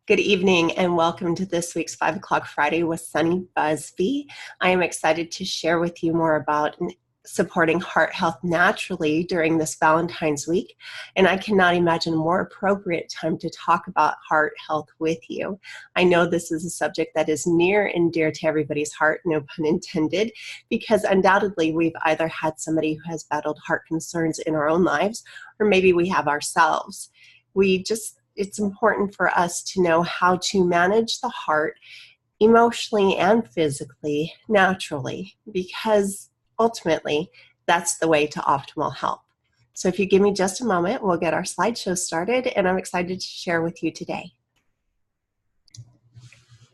Good evening and welcome to this week's 5 o'clock Friday with Sunny Busby. I am excited to share with you more about supporting heart health naturally during this Valentine's week. And I cannot imagine a more appropriate time to talk about heart health with you. I know this is a subject that is near and dear to everybody's heart, no pun intended, because undoubtedly we've either had somebody who has battled heart concerns in our own lives, or maybe we have ourselves. It's important for us to know how to manage the heart emotionally and physically, naturally, because ultimately that's the way to optimal health. So if you give me just a moment, we'll get our slideshow started, and I'm excited to share with you today.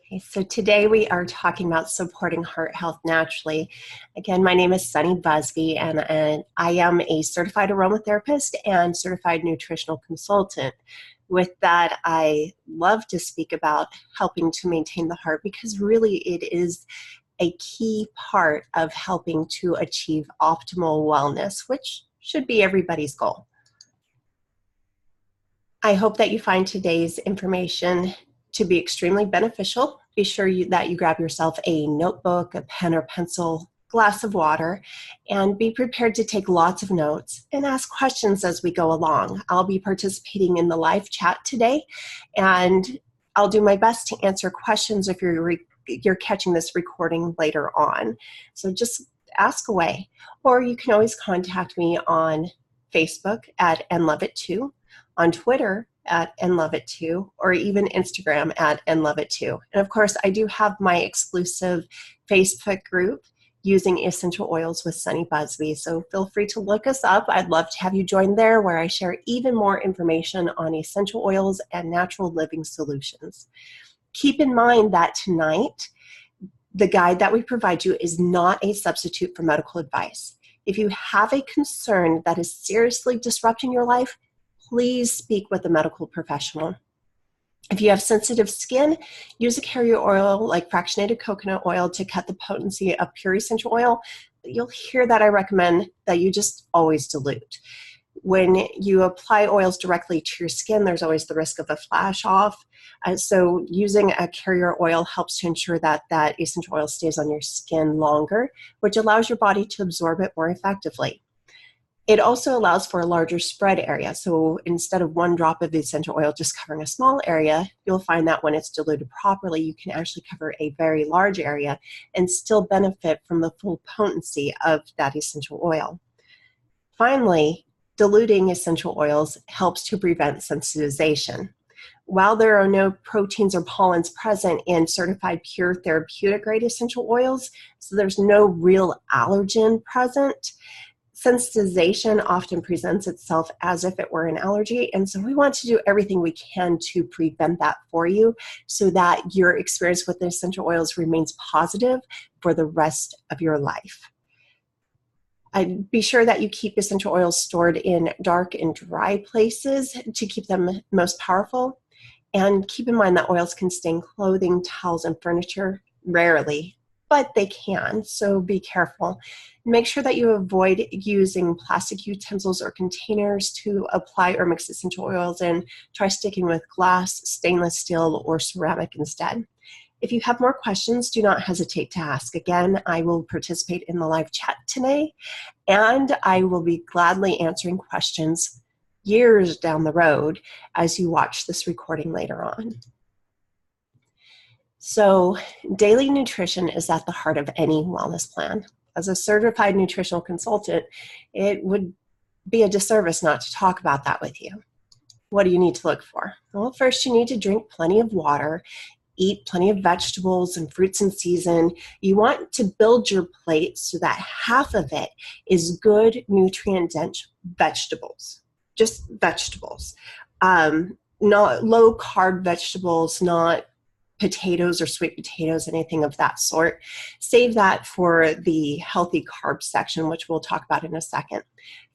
Okay, so today we are talking about supporting heart health naturally. Again, my name is Sunny Busby, and I am a certified aromatherapist and certified nutritional consultant. With that, I love to speak about helping to maintain the heart because really it is a key part of helping to achieve optimal wellness, which should be everybody's goal. I hope that you find today's information to be extremely beneficial. Be sure that you grab yourself a notebook, a pen or pencil, glass of water, and be prepared to take lots of notes and ask questions as we go along. I'll be participating in the live chat today, and I'll do my best to answer questions if you're catching this recording later on. So just ask away, or you can always contact me on Facebook at nloveit2, on Twitter at nloveit2, or even Instagram at nloveit2. And of course, I do have my exclusive Facebook group, Using Essential Oils with Sunny Busby. So feel free to look us up. I'd love to have you join there, where I share even more information on essential oils and natural living solutions. Keep in mind that tonight, the guide that we provide you is not a substitute for medical advice. If you have a concern that is seriously disrupting your life, please speak with a medical professional. If you have sensitive skin, use a carrier oil like fractionated coconut oil to cut the potency of pure essential oil. You'll hear that I recommend that you just always dilute. When you apply oils directly to your skin, there's always the risk of a flash off. So using a carrier oil helps to ensure that that essential oil stays on your skin longer, which allows your body to absorb it more effectively. It also allows for a larger spread area. So instead of one drop of essential oil just covering a small area, you'll find that when it's diluted properly, you can actually cover a very large area and still benefit from the full potency of that essential oil. Finally, diluting essential oils helps to prevent sensitization. While there are no proteins or pollens present in certified pure therapeutic grade essential oils, so there's no real allergen present, sensitization often presents itself as if it were an allergy, and so we want to do everything we can to prevent that for you so that your experience with the essential oils remains positive for the rest of your life. I'd be sure that you keep essential oils stored in dark and dry places to keep them most powerful, and keep in mind that oils can stain clothing, towels, and furniture rarely, but they can, so be careful. Make sure that you avoid using plastic utensils or containers to apply or mix essential oils in. Try sticking with glass, stainless steel, or ceramic instead. If you have more questions, do not hesitate to ask. Again, I will participate in the live chat today, and I will be gladly answering questions years down the road as you watch this recording later on. So daily nutrition is at the heart of any wellness plan. As a certified nutritional consultant, it would be a disservice not to talk about that with you. What do you need to look for? Well, first you need to drink plenty of water, eat plenty of vegetables and fruits in season. You want to build your plate so that half of it is good, nutrient-dense vegetables, just vegetables. Not low-carb vegetables, not potatoes or sweet potatoes, anything of that sort. Save that for the healthy carb section, which we'll talk about in a second.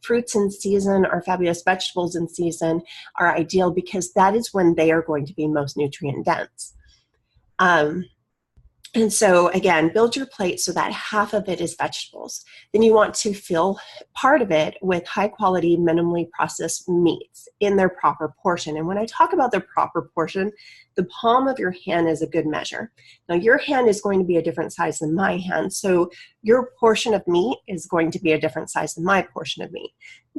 Fruits in season or fabulous vegetables in season are ideal because that is when they are going to be most nutrient dense. And so again, build your plate so that half of it is vegetables. Then you want to fill part of it with high quality, minimally processed meats in their proper portion. And when I talk about their proper portion, the palm of your hand is a good measure. Now your hand is going to be a different size than my hand, so your portion of meat is going to be a different size than my portion of meat.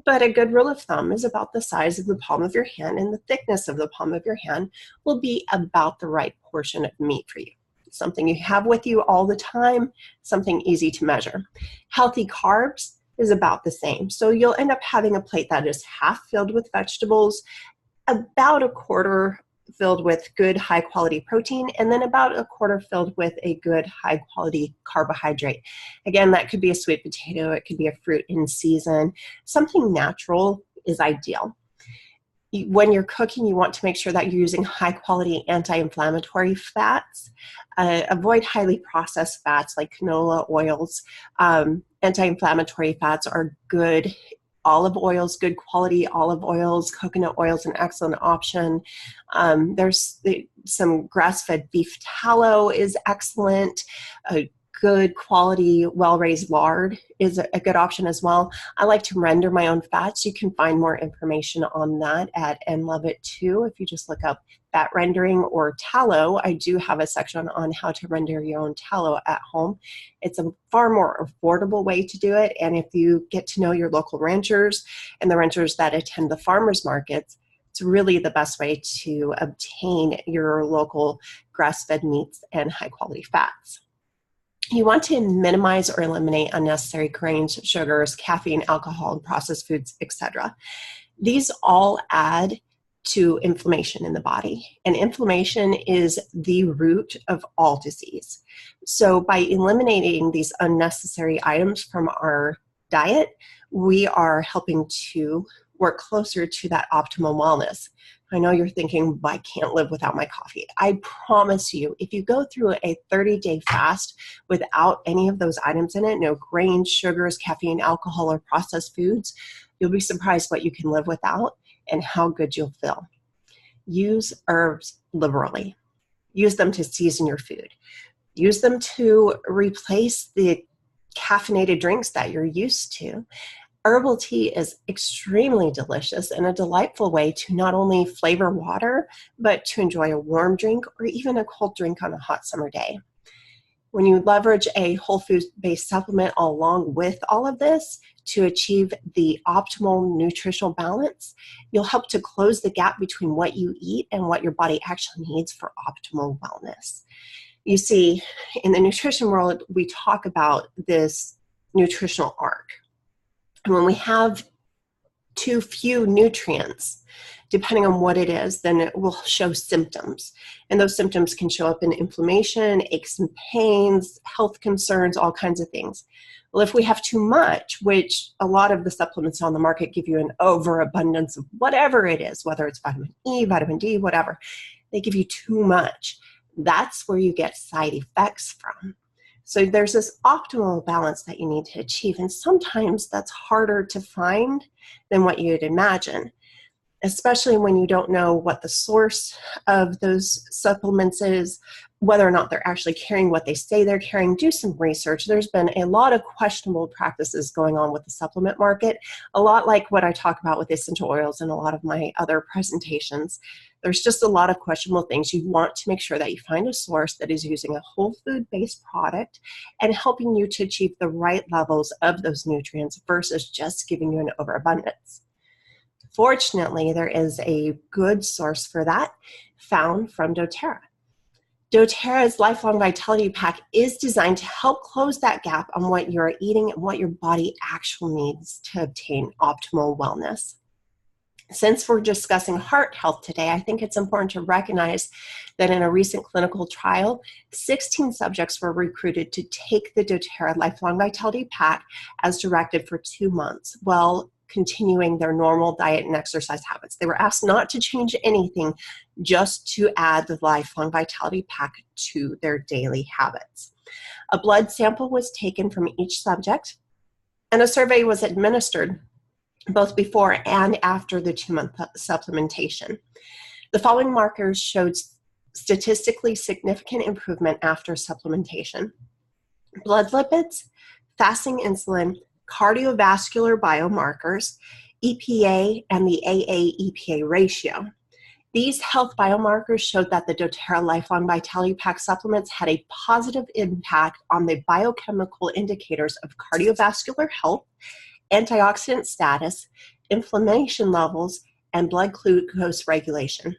But a good rule of thumb is about the size of the palm of your hand, and the thickness of the palm of your hand will be about the right portion of meat for you. Something you have with you all the time, something easy to measure. Healthy carbs is about the same. So you'll end up having a plate that is half filled with vegetables, about a quarter filled with good high quality protein, and then about a quarter filled with a good high quality carbohydrate. Again, that could be a sweet potato, it could be a fruit in season. Something natural is ideal. When you're cooking, you want to make sure that you're using high quality anti-inflammatory fats. Avoid highly processed fats like canola oils. Anti-inflammatory fats are good. Olive oils, good quality olive oils. Coconut oil is an excellent option. There's some grass-fed beef tallow is excellent. Good quality, well-raised lard is a good option as well. I like to render my own fats. You can find more information on that at And Love It Too. If you just look up fat rendering or tallow, I do have a section on how to render your own tallow at home. It's a far more affordable way to do it. And if you get to know your local ranchers and the ranchers that attend the farmers markets, it's really the best way to obtain your local grass-fed meats and high-quality fats. You want to minimize or eliminate unnecessary grains, sugars, caffeine, alcohol, and processed foods, etc. These all add to inflammation in the body, and inflammation is the root of all disease. So by eliminating these unnecessary items from our diet, we are helping to work closer to that optimal wellness. I know you're thinking, I can't live without my coffee. I promise you, if you go through a 30-day fast without any of those items in it, no grains, sugars, caffeine, alcohol, or processed foods, you'll be surprised what you can live without and how good you'll feel. Use herbs liberally. Use them to season your food. Use them to replace the caffeinated drinks that you're used to. Herbal tea is extremely delicious and a delightful way to not only flavor water, but to enjoy a warm drink or even a cold drink on a hot summer day. When you leverage a whole food-based supplement along with all of this to achieve the optimal nutritional balance, you'll help to close the gap between what you eat and what your body actually needs for optimal wellness. You see, in the nutrition world, we talk about this nutritional arc. And when we have too few nutrients, depending on what it is, then it will show symptoms. And those symptoms can show up in inflammation, aches and pains, health concerns, all kinds of things. Well, if we have too much, which a lot of the supplements on the market give you an overabundance of whatever it is, whether it's vitamin E, vitamin D, whatever, they give you too much. That's where you get side effects from. So there's this optimal balance that you need to achieve, and sometimes that's harder to find than what you'd imagine, especially when you don't know what the source of those supplements is, whether or not they're actually carrying what they say they're carrying. Do some research. There's been a lot of questionable practices going on with the supplement market, a lot like what I talk about with essential oils and a lot of my other presentations. There's just a lot of questionable things. You want to make sure that you find a source that is using a whole food-based product and helping you to achieve the right levels of those nutrients versus just giving you an overabundance. Fortunately, there is a good source for that found from doTERRA. doTERRA's Lifelong Vitality Pack is designed to help close that gap on what you're eating and what your body actually needs to obtain optimal wellness. Since we're discussing heart health today, I think it's important to recognize that in a recent clinical trial, 16 subjects were recruited to take the doTERRA Lifelong Vitality Pack as directed for 2 months while continuing their normal diet and exercise habits. They were asked not to change anything, just to add the Lifelong Vitality Pack to their daily habits. A blood sample was taken from each subject, and a survey was administered both before and after the 2-month supplementation. The following markers showed statistically significant improvement after supplementation. Blood lipids, fasting insulin, cardiovascular biomarkers, EPA, and the AA-EPA ratio. These health biomarkers showed that the doTERRA Lifelong Vitality Pack supplements had a positive impact on the biochemical indicators of cardiovascular health, antioxidant status, inflammation levels, and blood glucose regulation.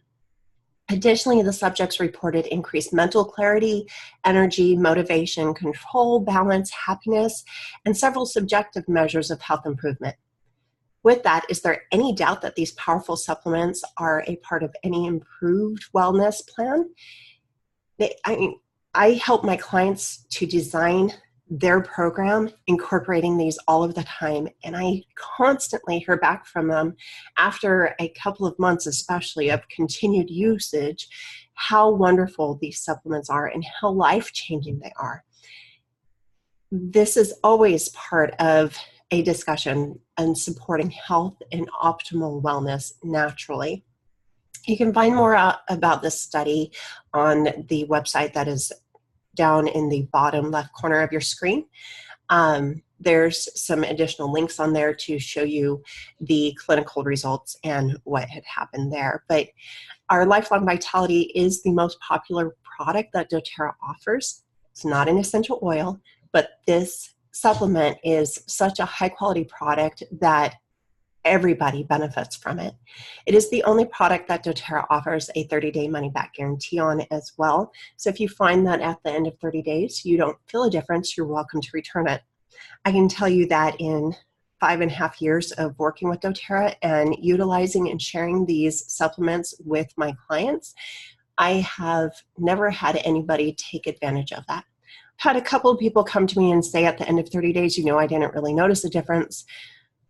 Additionally, the subjects reported increased mental clarity, energy, motivation, control, balance, happiness, and several subjective measures of health improvement. With that, is there any doubt that these powerful supplements are a part of any improved wellness plan? I help my clients to design their program incorporating these all of the time, and I constantly hear back from them after a couple of months especially of continued usage how wonderful these supplements are and how life-changing they are. This is always part of a discussion on supporting health and optimal wellness naturally. You can find more out about this study on the website that is down in the bottom left corner of your screen. There's some additional links on there to show you the clinical results and what had happened there. But our Lifelong Vitality is the most popular product that doTERRA offers. It's not an essential oil, but this supplement is such a high quality product that everybody benefits from it. It is the only product that doTERRA offers a 30-day money-back guarantee on as well. So if you find that at the end of 30 days you don't feel a difference, you're welcome to return it. I can tell you that in 5.5 years of working with doTERRA and utilizing and sharing these supplements with my clients, I have never had anybody take advantage of that. I've had a couple of people come to me and say at the end of 30 days, I didn't really notice a difference.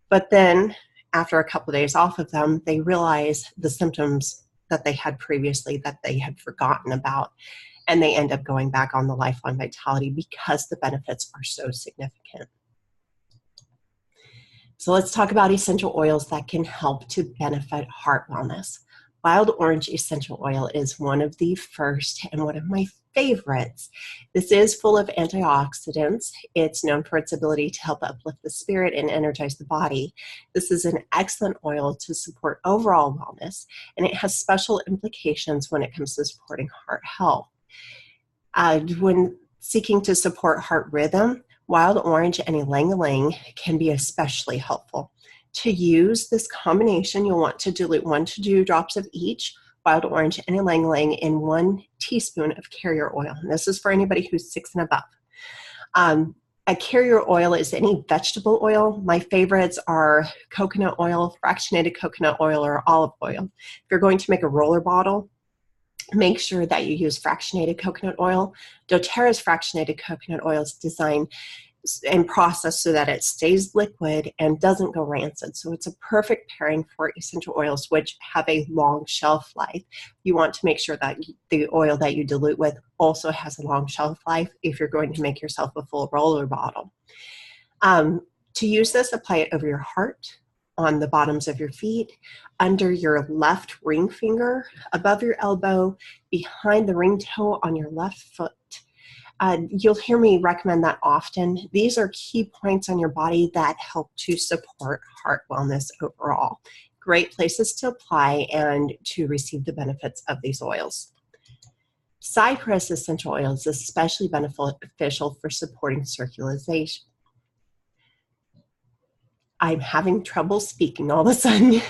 But then after a couple of days off of them, they realize the symptoms that they had previously that they had forgotten about, and they end up going back on the Lifelong Vitality because the benefits are so significant. So let's talk about essential oils that can help to benefit heart wellness. Wild orange essential oil is one of the first and one of my favorites. This is full of antioxidants. It's known for its ability to help uplift the spirit and energize the body. This is an excellent oil to support overall wellness, and it has special implications when it comes to supporting heart health. When seeking to support heart rhythm, wild orange and ylang-ylang can be especially helpful. To use this combination, you'll want to dilute 1 to 2 drops of each wild orange and ylang-ylang in 1 teaspoon of carrier oil. And this is for anybody who's 6 and above. A carrier oil is any vegetable oil. My favorites are coconut oil, fractionated coconut oil, or olive oil. If you're going to make a roller bottle, make sure that you use fractionated coconut oil. doTERRA's fractionated coconut oil is designed and processed so that it stays liquid and doesn't go rancid. So it's a perfect pairing for essential oils which have a long shelf life. You want to make sure that the oil that you dilute with also has a long shelf life if you're going to make yourself a full roller bottle. To use this, apply it over your heart, on the bottoms of your feet, under your left ring finger, above your elbow, behind the ring toe on your left foot. You'll hear me recommend that often. These are key points on your body that help to support heart wellness overall. Great places to apply and to receive the benefits of these oils. Cypress essential oil is especially beneficial for supporting circulation. I'm having trouble speaking all of a sudden.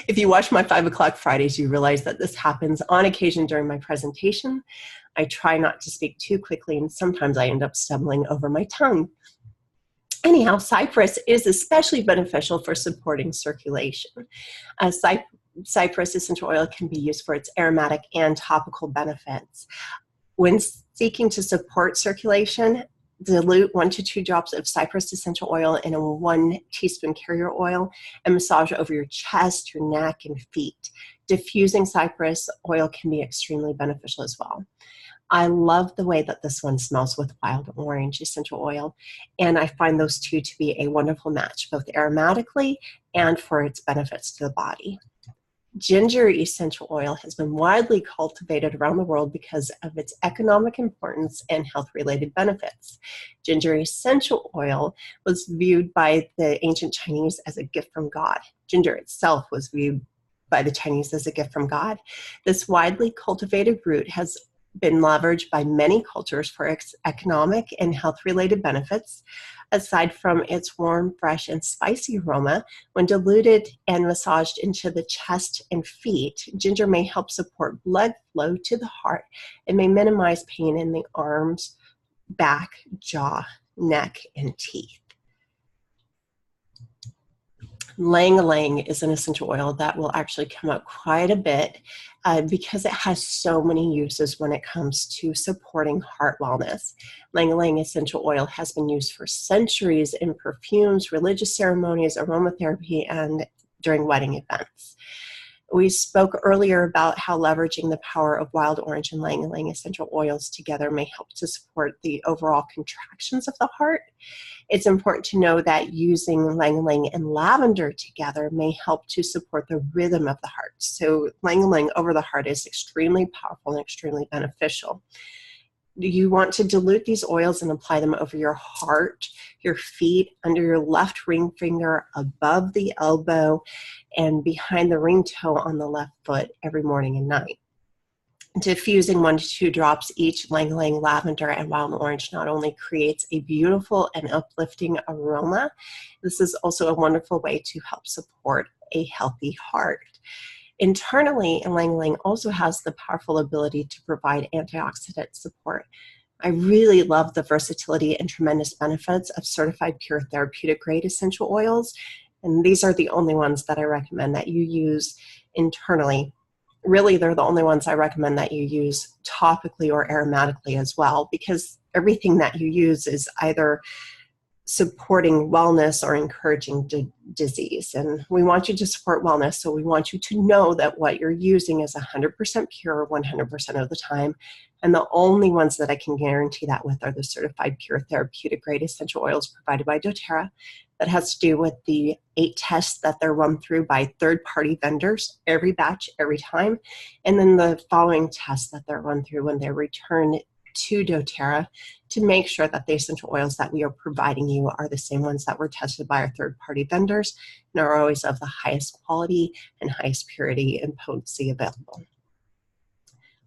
If you watch my 5 o'clock Fridays, you realize that this happens on occasion during my presentation. I try not to speak too quickly, and sometimes I end up stumbling over my tongue. Anyhow, cypress is especially beneficial for supporting circulation. Cypress essential oil can be used for its aromatic and topical benefits. When seeking to support circulation, dilute 1 to 2 drops of cypress essential oil in a 1 teaspoon carrier oil and massage over your chest, your neck, and feet. Diffusing cypress oil can be extremely beneficial as well. I love the way that this one smells with wild orange essential oil, and I find those two to be a wonderful match, both aromatically and for its benefits to the body. Ginger essential oil has been widely cultivated around the world because of its economic importance and health-related benefits. Ginger essential oil was viewed by the ancient Chinese as a gift from God. Ginger itself was viewed by the Chinese as a gift from God. This widely cultivated root has been leveraged by many cultures for its economic and health-related benefits. Aside from its warm, fresh, and spicy aroma, when diluted and massaged into the chest and feet, ginger may help support blood flow to the heart and may minimize pain in the arms, back, jaw, neck, and teeth. Lang-a-lang is an essential oil that will actually come up quite a bit because it has so many uses when it comes to supporting heart wellness. Lang-a-lang essential oil has been used for centuries in perfumes, religious ceremonies, aromatherapy, and during wedding events. We spoke earlier about how leveraging the power of wild orange and lang-a-lang essential oils together may help to support the overall contractions of the heart. It's important to know that using lang-a-lang and lavender together may help to support the rhythm of the heart. So lang-a-lang over the heart is extremely powerful and extremely beneficial. You want to dilute these oils and apply them over your heart, your feet, under your left ring finger, above the elbow, and behind the ring toe on the left foot every morning and night. Diffusing 1 to 2 drops each lang-a-lang, lavender, and wild orange not only creates a beautiful and uplifting aroma, this is also a wonderful way to help support a healthy heart. Internally, lang-a-lang also has the powerful ability to provide antioxidant support. I really love the versatility and tremendous benefits of certified pure therapeutic grade essential oils, and these are the only ones that I recommend that you use internally. Really, they're the only ones I recommend that you use topically or aromatically as well, because everything that you use is either supporting wellness or encouraging disease. And we want you to support wellness, so we want you to know that what you're using is 100% pure 100% of the time. And the only ones that I can guarantee that with are the certified pure therapeutic grade essential oils provided by doTERRA. That has to do with the 8 tests that they're run through by third-party vendors every batch, every time. And then the following tests that they're run through when they return to doTERRA to make sure that the essential oils that we are providing you are the same ones that were tested by our third-party vendors and are always of the highest quality and highest purity and potency available.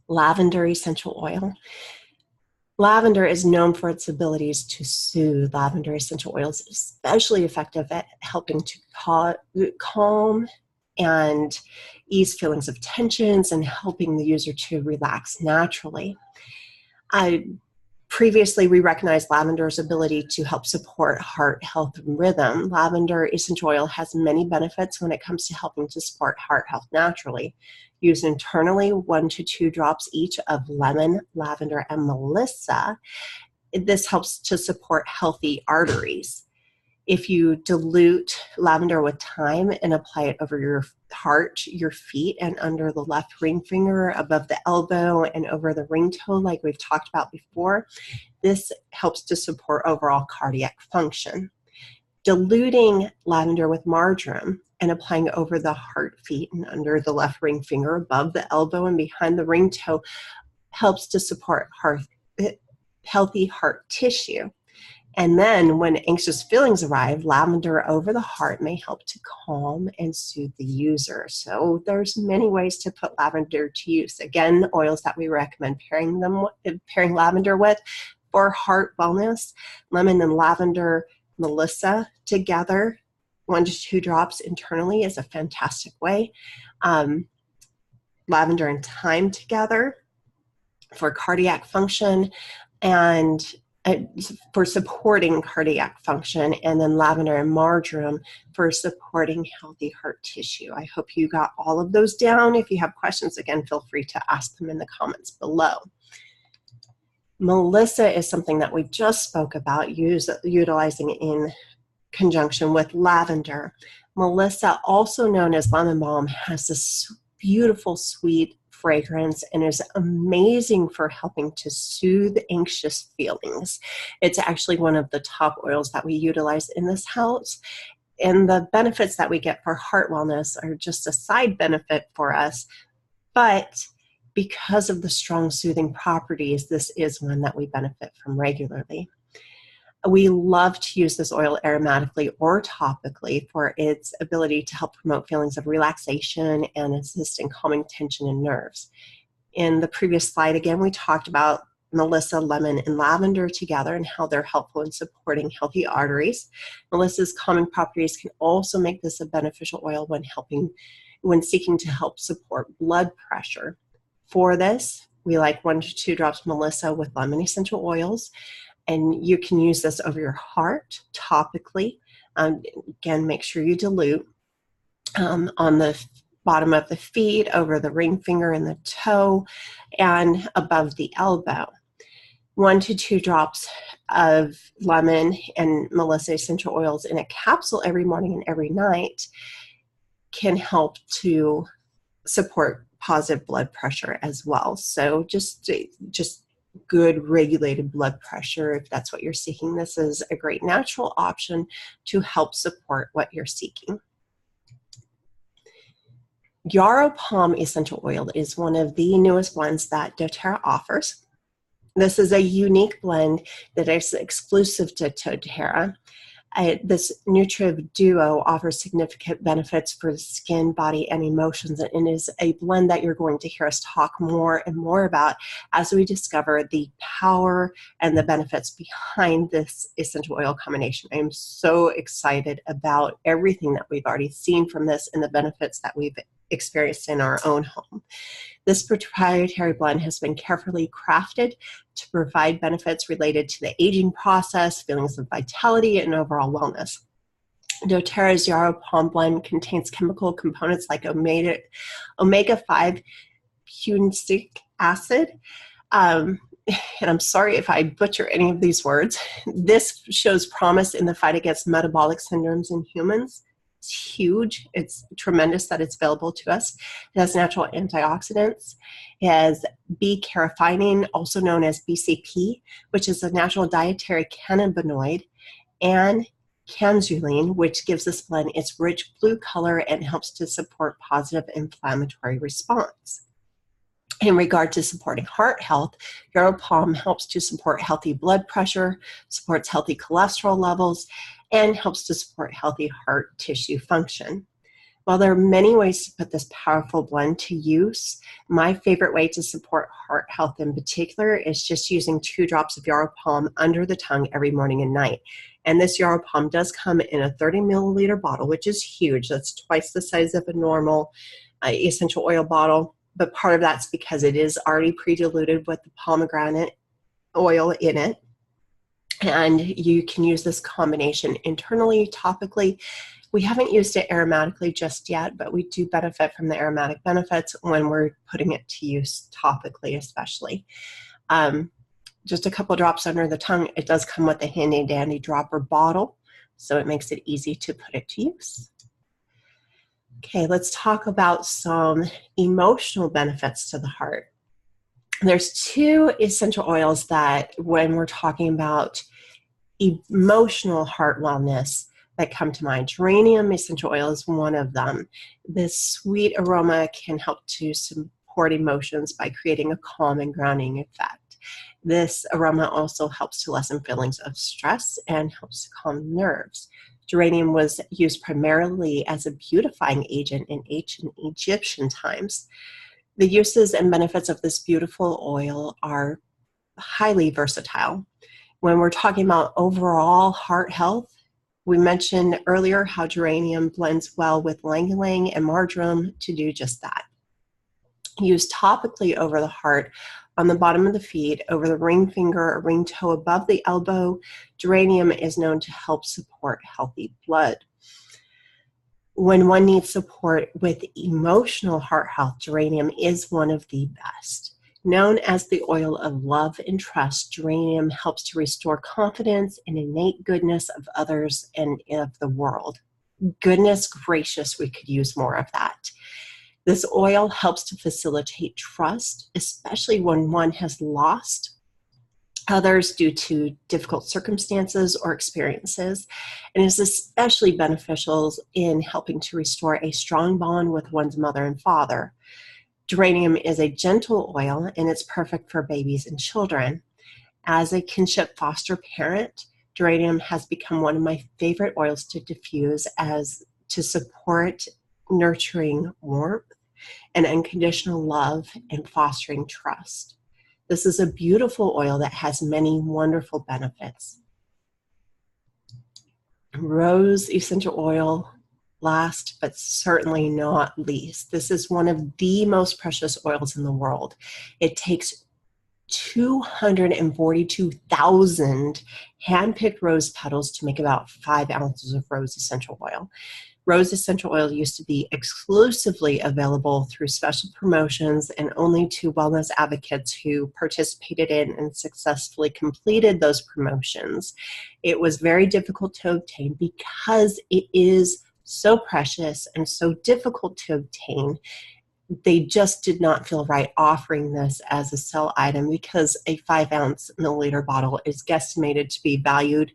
Lavender essential oil. Lavender is known for its abilities to soothe. Lavender essential oils is especially effective at helping to calm and ease feelings of tensions and helping the user to relax naturally. Previously, we recognized lavender's ability to help support heart health and rhythm. Lavender essential oil has many benefits when it comes to helping to support heart health naturally. Used internally, 1 to 2 drops each of lemon, lavender, and melissa. This helps to support healthy arteries. If you dilute lavender with thyme and apply it over your heart, your feet, and under the left ring finger, above the elbow, and over the ring toe, like we've talked about before, this helps to support overall cardiac function. Diluting lavender with marjoram and applying over the heart, feet, and under the left ring finger, above the elbow, and behind the ring toe helps to support healthy heart tissue. And then when anxious feelings arrive, lavender over the heart may help to calm and soothe the user. So there's many ways to put lavender to use. Again, oils that we recommend pairing lavender with for heart wellness. Lemon and lavender, melissa together, 1 to 2 drops internally is a fantastic way. Lavender and thyme together for cardiac function and for supporting cardiac function, and then lavender and marjoram for supporting healthy heart tissue. I hope you got all of those down. If you have questions, again, feel free to ask them in the comments below. Melissa is something that we just spoke about, utilizing in conjunction with lavender. Melissa, also known as lemon balm, has this beautiful, sweet fragrance and is amazing for helping to soothe anxious feelings. It's actually one of the top oils that we utilize in this house. And the benefits that we get for heart wellness are just a side benefit for us. But because of the strong soothing properties, this is one that we benefit from regularly. We love to use this oil aromatically or topically for its ability to help promote feelings of relaxation and assist in calming tension and nerves. In the previous slide, again, we talked about Melissa, lemon, and lavender together and how they're helpful in supporting healthy arteries. Melissa's calming properties can also make this a beneficial oil when seeking to help support blood pressure. For this, we like 1 to 2 drops Melissa with lemon essential oils, and you can use this over your heart topically. Again, make sure you dilute on the bottom of the feet, over the ring finger and the toe, and above the elbow. 1 to 2 drops of lemon and Melissa essential oils in a capsule every morning and every night can help to support positive blood pressure as well. So just good regulated blood pressure, if that's what you're seeking. This is a great natural option to help support what you're seeking. Yarrow Palm essential oil is one of the newest blends that doTERRA offers. This is a unique blend that is exclusive to doTERRA. This Nutriv Duo offers significant benefits for the skin, body, and emotions, and is a blend that you're going to hear us talk more and more about as we discover the power and the benefits behind this essential oil combination. I am so excited about everything that we've already seen from this and the benefits that we've experienced in our own home. This proprietary blend has been carefully crafted to provide benefits related to the aging process, feelings of vitality, and overall wellness. doTERRA's Yarrow Palm blend contains chemical components like omega-5 punicic acid. And I'm sorry if I butcher any of these words. This shows promise in the fight against metabolic syndromes in humans. It's huge. It's tremendous that it's available to us. It has natural antioxidants. It has B-carotene, also known as BCP, which is a natural dietary cannabinoid, and canzuline, which gives this blend its rich blue color and helps to support positive inflammatory response. In regard to supporting heart health, Yarrow Palm helps to support healthy blood pressure, supports healthy cholesterol levels, and helps to support healthy heart tissue function. While there are many ways to put this powerful blend to use, my favorite way to support heart health in particular is just using 2 drops of Yarrow Palm under the tongue every morning and night. And this Yarrow Palm does come in a 30 milliliter bottle, which is huge. That's twice the size of a normal essential oil bottle. But part of that's because it is already pre-diluted with the pomegranate oil in it. And you can use this combination internally, topically. We haven't used it aromatically just yet, but we do benefit from the aromatic benefits when we're putting it to use topically, especially. Just a couple drops under the tongue. It does come with a handy dandy dropper bottle, so it makes it easy to put it to use. Okay, let's talk about some emotional benefits to the heart. There's 2 essential oils that, when we're talking about emotional heart wellness, that come to mind. Geranium essential oil is one of them. This sweet aroma can help to support emotions by creating a calm and grounding effect. This aroma also helps to lessen feelings of stress and helps to calm nerves. Geranium was used primarily as a beautifying agent in ancient Egyptian times. The uses and benefits of this beautiful oil are highly versatile. When we're talking about overall heart health, we mentioned earlier how geranium blends well with ylang-ylang and marjoram to do just that. Used topically over the heart, on the bottom of the feet, over the ring finger or ring toe above the elbow, geranium is known to help support healthy blood. When one needs support with emotional heart health, geranium is one of the best. Known as the oil of love and trust, geranium helps to restore confidence and innate goodness of others and of the world. Goodness gracious, we could use more of that. This oil helps to facilitate trust, especially when one has lost others due to difficult circumstances or experiences, and is especially beneficial in helping to restore a strong bond with one's mother and father. Geranium is a gentle oil, and it's perfect for babies and children. As a kinship foster parent, geranium has become one of my favorite oils to diffuse as to support nurturing warmth and unconditional love and fostering trust. This is a beautiful oil that has many wonderful benefits. Rose essential oil, last but certainly not least. This is one of the most precious oils in the world. It takes 242,000 hand-picked rose petals to make about 5 ounces of rose essential oil. Rose essential oil used to be exclusively available through special promotions and only to wellness advocates who participated in and successfully completed those promotions. It was very difficult to obtain because it is so precious and so difficult to obtain. They just did not feel right offering this as a sell item because a 5-ounce milliliter bottle is guesstimated to be valued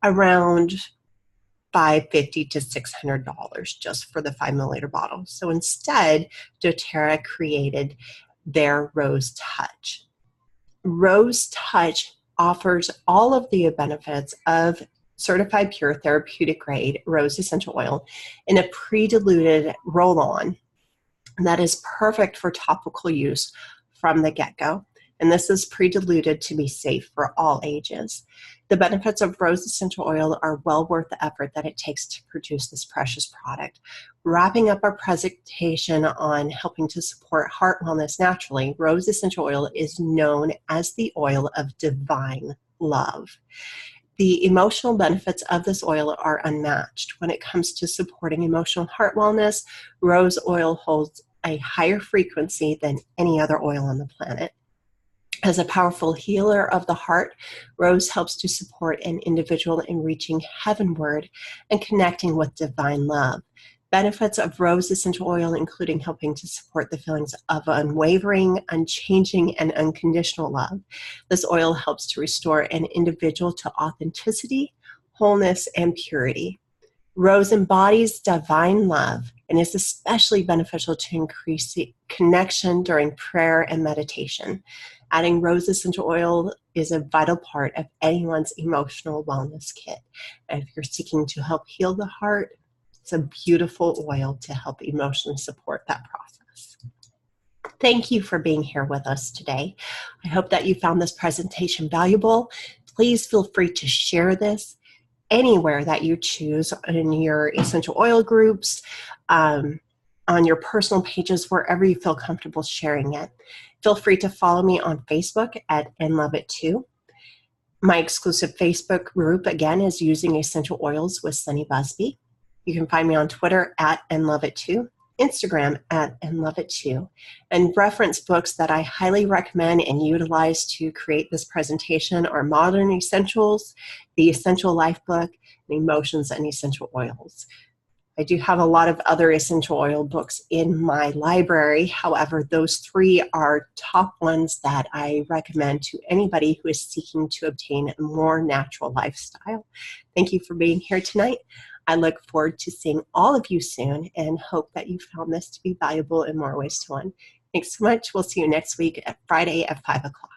around $550 to $600 just for the 5 milliliter bottle. So instead, doTERRA created their Rose Touch. Rose Touch offers all of the benefits of certified pure therapeutic grade rose essential oil in a pre-diluted roll-on that is perfect for topical use from the get-go. And this is pre-diluted to be safe for all ages. The benefits of rose essential oil are well worth the effort that it takes to produce this precious product. Wrapping up our presentation on helping to support heart wellness naturally, rose essential oil is known as the oil of divine love. The emotional benefits of this oil are unmatched. When it comes to supporting emotional heart wellness, rose oil holds a higher frequency than any other oil on the planet. As a powerful healer of the heart, rose helps to support an individual in reaching heavenward and connecting with divine love. Benefits of rose essential oil, including helping to support the feelings of unwavering, unchanging, and unconditional love. This oil helps to restore an individual to authenticity, wholeness, and purity. Rose embodies divine love and is especially beneficial to increase the connection during prayer and meditation. Adding rose essential oil is a vital part of anyone's emotional wellness kit. And if you're seeking to help heal the heart, it's a beautiful oil to help emotionally support that process. Thank you for being here with us today. I hope that you found this presentation valuable. Please feel free to share this anywhere that you choose in your essential oil groups, on your personal pages, wherever you feel comfortable sharing it. Feel free to follow me on Facebook at @nloveIt2. My exclusive Facebook group, again, is Using Essential Oils with Sunny Busby. You can find me on Twitter at @nloveIt2, Instagram at @nloveIt2, and reference books that I highly recommend and utilize to create this presentation are Modern Essentials, The Essential Life Book, and Emotions and Essential Oils. I do have a lot of other essential oil books in my library. However, those 3 are top ones that I recommend to anybody who is seeking to obtain a more natural lifestyle. Thank you for being here tonight. I look forward to seeing all of you soon and hope that you found this to be valuable in more ways to one. Thanks so much. We'll see you next week at Friday at 5 o'clock.